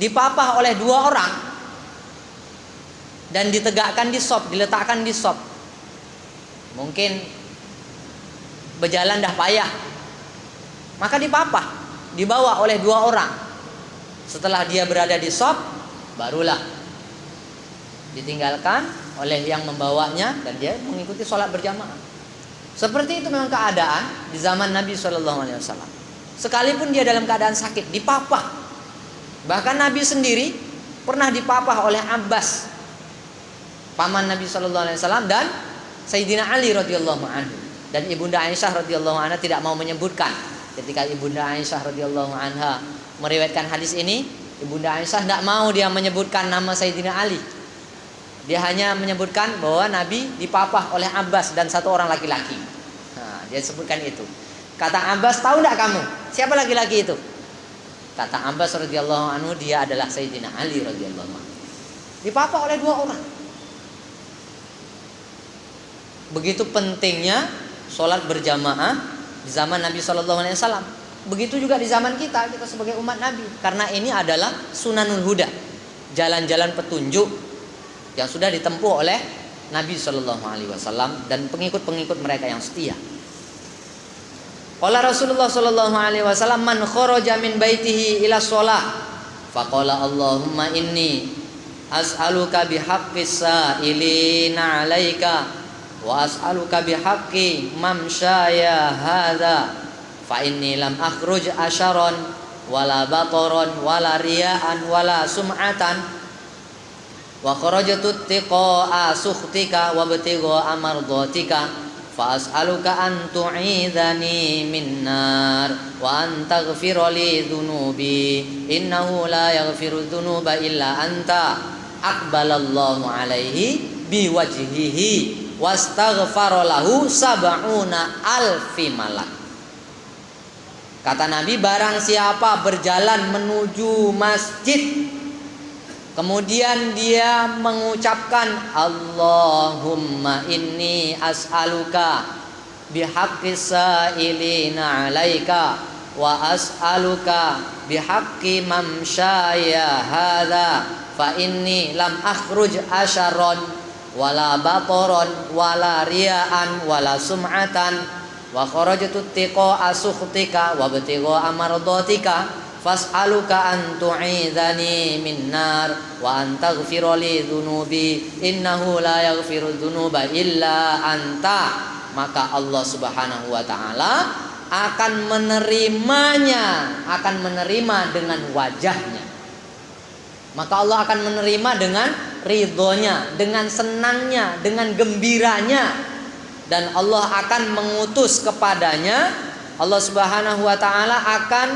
dipapah oleh 2 orang dan ditegakkan di shop, diletakkan di shop. Mungkin berjalan dah payah, maka dipapah, dibawa oleh 2 orang. Setelah dia berada di shop, barulah ditinggalkan oleh yang membawanya dan dia mengikuti sholat berjamaah. Seperti itu memang keadaan di zaman Nabi SAW. Sekalipun dia dalam keadaan sakit, dipapah. Bahkan Nabi sendiri pernah dipapah oleh Abbas, paman Nabi SAW, dan Sayyidina Ali radhiyallahu anhu. Dan Ibunda Aisyah radhiyallahu anha tidak mau menyebutkan. Ketika Ibunda Aisyah radhiyallahu anha meriwayatkan hadis ini, Ibunda Aisyah tidak mau dia menyebutkan nama Sayyidina Ali. Dia hanya menyebutkan bahwa Nabi dipapah oleh Abbas dan 1 orang laki-laki. Nah, dia sebutkan itu. Kata Abbas, tahu tidak kamu siapa laki-laki itu? Kata Abbas radhiyallahu anhu, dia adalah Sayyidina Ali radhiyallahu anhu. Dipapah oleh 2 orang. Begitu pentingnya sholat berjamaah di zaman Nabi SAW. Begitu juga di zaman kita sebagai umat Nabi. Karena ini adalah sunanul huda, jalan-jalan petunjuk yang sudah ditempuh oleh Nabi SAW dan pengikut-pengikut mereka yang setia. Qala Rasulullah SAW, man kharaja min baitihi ila sholah faqala Allahumma inni as'aluka bihaqqis sa'ilina 'alaika wa as'aluka bihaqqi mamsyaya hadza fa inni lam akhruj asharon wala bataron wala riya'an wala sum'atan wa kharajtu tiqa'a sukhtika wa btigha amardatika fa as'aluka an tu'idhani min nar wa an taghfira li dhunubi innahu la yaghfiru dhunuba illa anta aqbalallahu alaihi biwajhihi wastaghfara lahu sab'una alfi malak. Kata Nabi, barang siapa berjalan menuju masjid, kemudian dia mengucapkan Allahumma inni as'aluka bihaqqis sa'ilina 'alaika wa as'aluka bihaqqi mamsyaya hadza fa inni lam akhruj asharon wala bataron wala riya'an wala sum'atan wa kharajtu tiqa'a sukhtika wa btigha amardatika fas'aluka an tu'idhani min nar wa an taghfira li dhunubi innahu la yaghfiru dhunuba illa anta. Maka Allah Subhanahu wa taala akan menerimanya, akan menerima dengan wajahnya. Maka Allah akan menerima dengan ridhonya, dengan senangnya, dengan gembiranya. Dan Allah akan mengutus kepadanya, Allah Subhanahu wa taala akan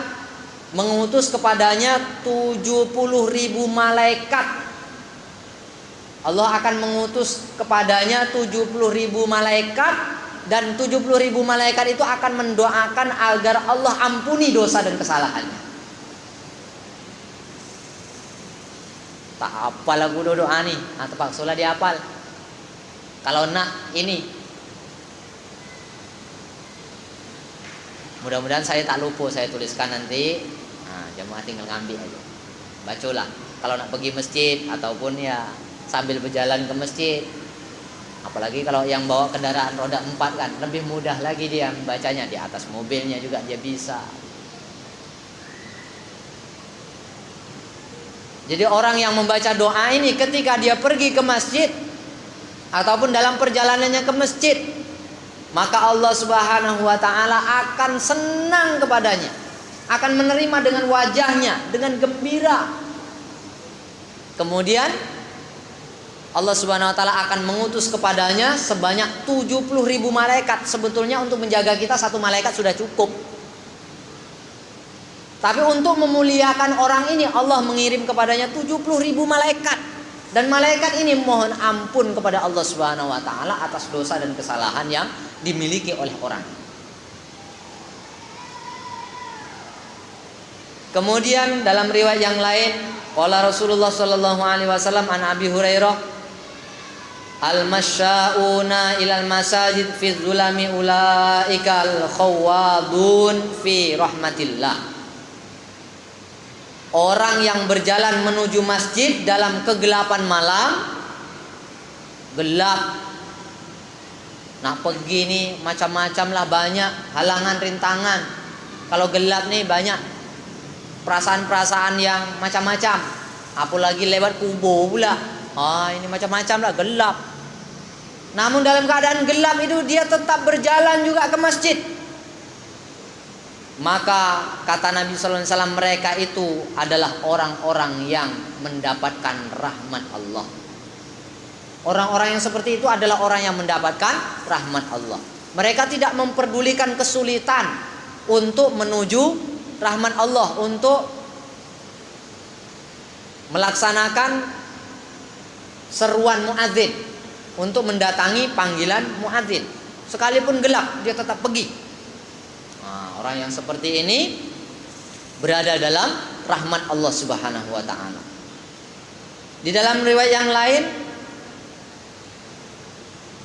mengutus kepadanya 70.000 malaikat. Allah akan mengutus kepadanya 70.000 malaikat, dan 70.000 malaikat itu akan mendoakan agar Allah ampuni dosa dan kesalahannya. Tak hafal lagu doa nih, terpaksa lah dihafal. Kalau nak ini, mudah-mudahan saya tak lupa, saya tuliskan nanti. Nah, jamaah tinggal ngambil aja. Bacalah. Kalau nak pergi masjid ataupun ya sambil berjalan ke masjid. Apalagi kalau yang bawa kendaraan roda 4 kan, lebih mudah lagi dia membacanya. Di atas mobilnya juga dia bisa. Jadi orang yang membaca doa ini ketika dia pergi ke masjid ataupun dalam perjalanannya ke masjid, maka Allah Subhanahu wa taala akan senang kepadanya, akan menerima dengan wajahnya, dengan gembira. Kemudian Allah Subhanahu wa taala akan mengutus kepadanya sebanyak 70.000 malaikat. Sebetulnya untuk menjaga kita 1 malaikat sudah cukup. Tapi untuk memuliakan orang ini Allah mengirim kepadanya 70.000 malaikat. Dan malaikat ini mohon ampun kepada Allah Subhanahu wa taala atas dosa dan kesalahan yang dimiliki oleh orang. Kemudian dalam riwayat yang lain, qala Rasulullah sallallahu alaihi wasallam an Abi Hurairah, al-masya'una ilal masajid fi dzulami ulaikal khawadun fi rahmatillah. orang yang berjalan menuju masjid dalam kegelapan malam, gelap. Nah pergi nih macam-macam lah, banyak halangan rintangan. Kalau gelap nih banyak perasaan-perasaan yang macam-macam. Apalagi lewat kubur pula. Ini macam-macam lah, gelap. Namun dalam keadaan gelap itu dia tetap berjalan juga ke masjid. Maka kata Nabi sallallahu alaihi wasallam, mereka itu adalah orang-orang yang mendapatkan rahmat Allah. Orang-orang yang seperti itu adalah orang yang mendapatkan rahmat Allah. Mereka tidak memperdulikan kesulitan untuk menuju rahmat Allah, untuk melaksanakan seruan muadzin, untuk mendatangi panggilan muadzin. Sekalipun gelap dia tetap pergi. Orang yang seperti ini berada dalam rahmat Allah Subhanahu wa taala. Di dalam riwayat yang lain,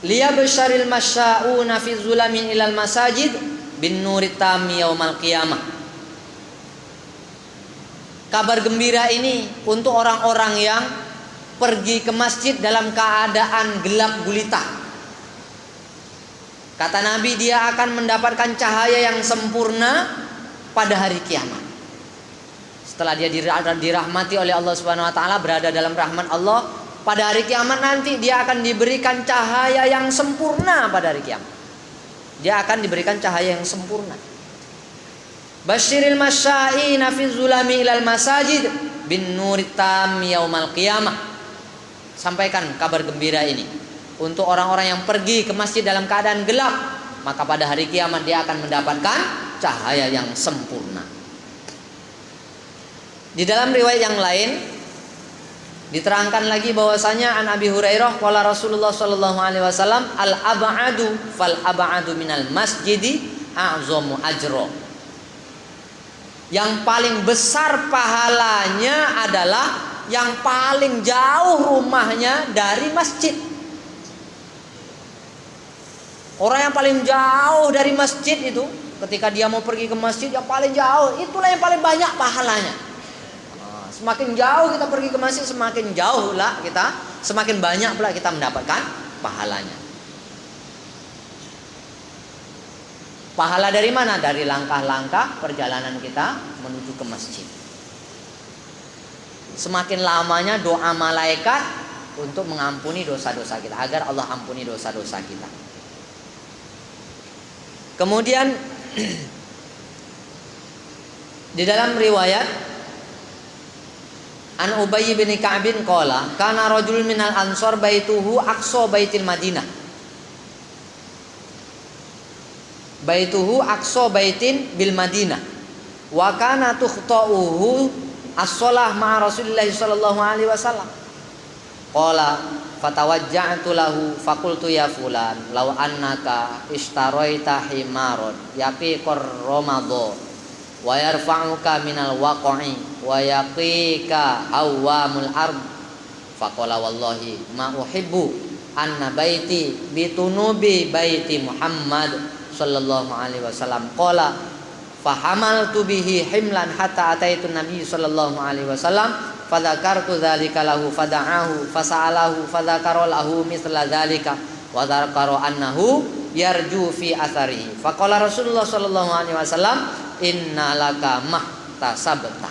liyabsyaril masya'una fi zulamin ilal masajid bin nuri tammi yaumal qiyamah. Kabar gembira ini untuk orang-orang yang pergi ke masjid dalam keadaan gelap gulita. Kata Nabi, dia akan mendapatkan cahaya yang sempurna pada hari kiamat. Setelah dia dirahmati oleh Allah Subhanahu wa taala, berada dalam rahmat Allah, pada hari kiamat nanti dia akan diberikan cahaya yang sempurna pada hari kiamat. Dia akan diberikan cahaya yang sempurna. Basyiril masya'ina fi zulami ilal masajid bin nuri tammi yaumal qiyamah. Sampaikan kabar gembira ini untuk orang-orang yang pergi ke masjid dalam keadaan gelap, maka pada hari kiamat dia akan mendapatkan cahaya yang sempurna. Di dalam riwayat yang lain diterangkan lagi bahwasanya an Abi Hurairah qala Rasulullah sallallahu alaihi wasallam, al ab'adu fal ab'adu minal masjidi a'zamu ajra. Yang paling besar pahalanya adalah yang paling jauh rumahnya dari masjid. Orang yang paling jauh dari masjid itu, ketika dia mau pergi ke masjid yang paling jauh, itulah yang paling banyak pahalanya. Semakin jauh kita pergi ke masjid, semakin jauh lah kita, semakin banyak pula kita mendapatkan pahalanya. Pahala dari mana? Dari langkah-langkah perjalanan kita menuju ke masjid. Semakin lamanya doa malaikat untuk mengampuni dosa-dosa kita, agar Allah ampuni dosa-dosa kita. Kemudian di dalam riwayat an Ubay bin Ka'bin qala kana rajul minal ansor baituhu aqsa baitil Madinah. Baituhu aqsa baitin bil Madinah. Wa kana tukhta'uhu as-shalah ma'a Rasulillah sallallahu alaihi wasallam. Qala fatawajja'tu lahu faqultu ya fulan law annaka ishtaraita himaron yaqiqur ramadu wa yarfa'uka minal waqi wa yaqika awamul ard faqala wallahi ma uhibbu anna baiti bitunubi baiti Muhammad sallallahu alaihi wasallam. Qala fahamaltu bihi himlan hatta ataitu nabi sallallahu alaihi wasallam fadzakartu dzalika lahu fada'ahu fasa'alahu fadzakara lahu mithla dzalika wa dzakara annahu yarju fi atharihi. Faqala Rasulullah sallallahu alaihi wasallam inna laka mahtasabta.